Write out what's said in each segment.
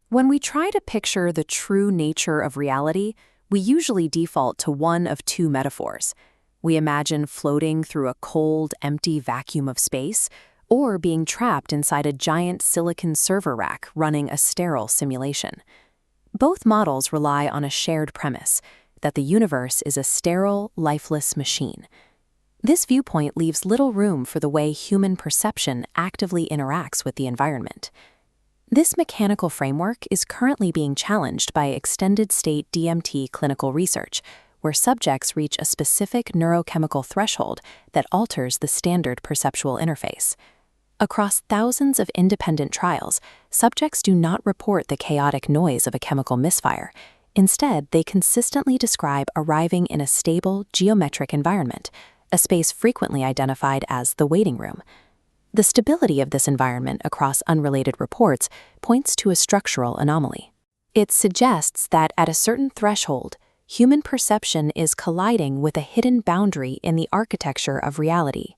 When we try to picture the true nature of reality, we usually default to one of two metaphors. We imagine floating through a cold, empty vacuum of space, or being trapped inside a giant silicon server rack running a sterile simulation. Both models rely on a shared premise, that the universe is a sterile, lifeless machine. This viewpoint leaves little room for the way human perception actively interacts with the environment. This mechanical framework is currently being challenged by extended-state DMT clinical research, where subjects reach a specific neurochemical threshold that alters the standard perceptual interface. Across thousands of independent trials, subjects do not report the chaotic noise of a chemical misfire. Instead, they consistently describe arriving in a stable, geometric environment, a space frequently identified as the waiting room. The stability of this environment across unrelated reports points to a structural anomaly. It suggests that at a certain threshold, human perception is colliding with a hidden boundary in the architecture of reality.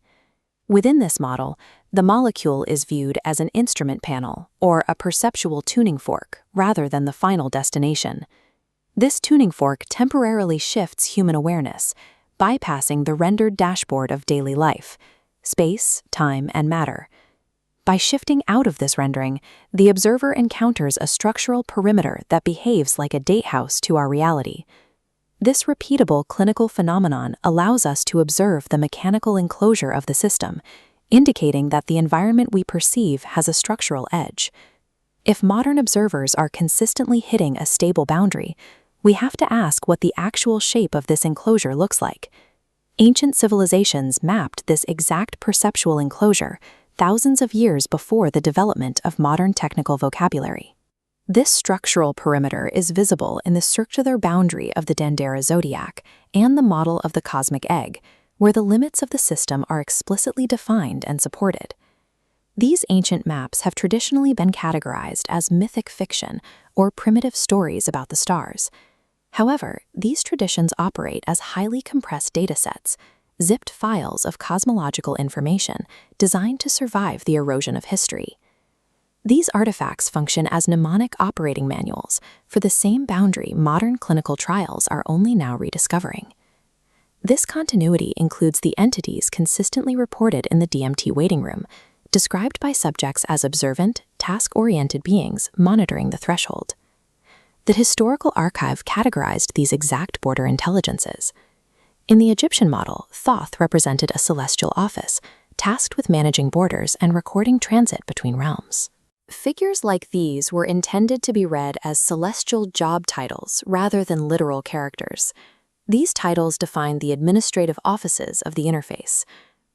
Within this model, the molecule is viewed as an instrument panel or a perceptual tuning fork rather than the final destination. This tuning fork temporarily shifts human awareness, bypassing the rendered dashboard of daily life, space, time, and matter. By shifting out of this rendering, the observer encounters a structural perimeter that behaves like a datehouse to our reality. This repeatable clinical phenomenon allows us to observe the mechanical enclosure of the system, indicating that the environment we perceive has a structural edge. If modern observers are consistently hitting a stable boundary, we have to ask what the actual shape of this enclosure looks like. Ancient civilizations mapped this exact perceptual enclosure thousands of years before the development of modern technical vocabulary. This structural perimeter is visible in the circular boundary of the Dendera zodiac and the model of the cosmic egg, where the limits of the system are explicitly defined and supported. These ancient maps have traditionally been categorized as mythic fiction or primitive stories about the stars. However, these traditions operate as highly compressed datasets, zipped files of cosmological information designed to survive the erosion of history. These artifacts function as mnemonic operating manuals for the same boundary modern clinical trials are only now rediscovering. This continuity includes the entities consistently reported in the DMT waiting room, described by subjects as observant, task-oriented beings monitoring the threshold. The historical archive categorized these exact border intelligences. In the Egyptian model, Thoth represented a celestial office, tasked with managing borders and recording transit between realms. Figures like these were intended to be read as celestial job titles rather than literal characters. These titles define the administrative offices of the interface.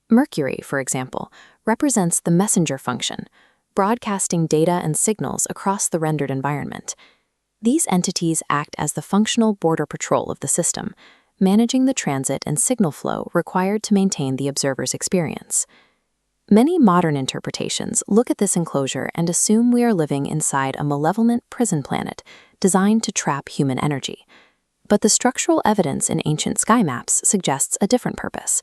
Mercury, for example, represents the messenger function, broadcasting data and signals across the rendered environment. These entities act as the functional border patrol of the system, managing the transit and signal flow required to maintain the observer's experience. Many modern interpretations look at this enclosure and assume we are living inside a malevolent prison planet designed to trap human energy. But the structural evidence in ancient sky maps suggests a different purpose,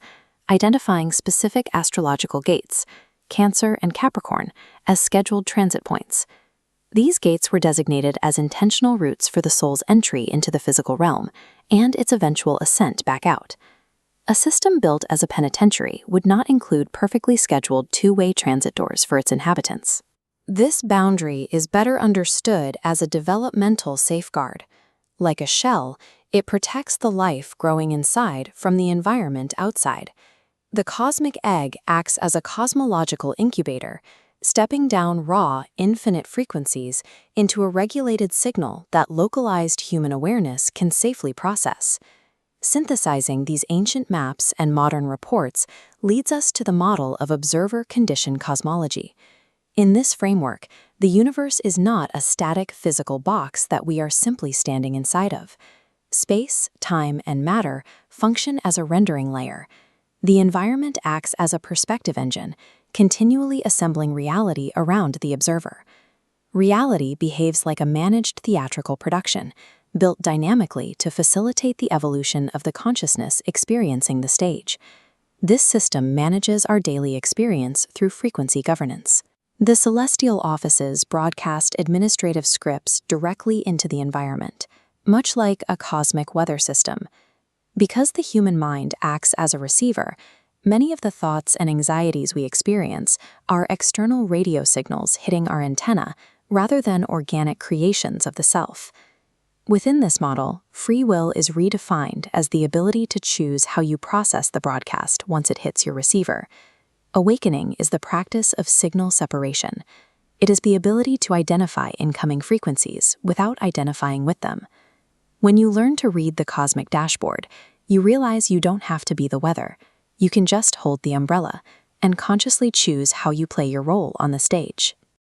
identifying specific astrological gates, Cancer and Capricorn, as scheduled transit points. These gates were designated as intentional routes for the soul's entry into the physical realm and its eventual ascent back out. A system built as a penitentiary would not include perfectly scheduled two-way transit doors for its inhabitants. This boundary is better understood as a developmental safeguard. Like a shell, it protects the life growing inside from the environment outside. The cosmic egg acts as a cosmological incubator, stepping down raw, infinite frequencies into a regulated signal that localized human awareness can safely process. Synthesizing these ancient maps and modern reports leads us to the model of observer-conditioned cosmology. In this framework, the universe is not a static physical box that we are simply standing inside of. Space, time, and matter function as a rendering layer. The environment acts as a perspective engine, continually assembling reality around the observer. Reality behaves like a managed theatrical production, built dynamically to facilitate the evolution of the consciousness experiencing the stage. This system manages our daily experience through frequency governance. The celestial offices broadcast administrative scripts directly into the environment, much like a cosmic weather system. Because the human mind acts as a receiver, many of the thoughts and anxieties we experience are external radio signals hitting our antenna rather than organic creations of the self. Within this model, free will is redefined as the ability to choose how you process the broadcast once it hits your receiver. Awakening is the practice of signal separation. It is the ability to identify incoming frequencies without identifying with them. When you learn to read the cosmic dashboard, you realize you don't have to be the weather. You can just hold the umbrella and consciously choose how you play your role on the stage.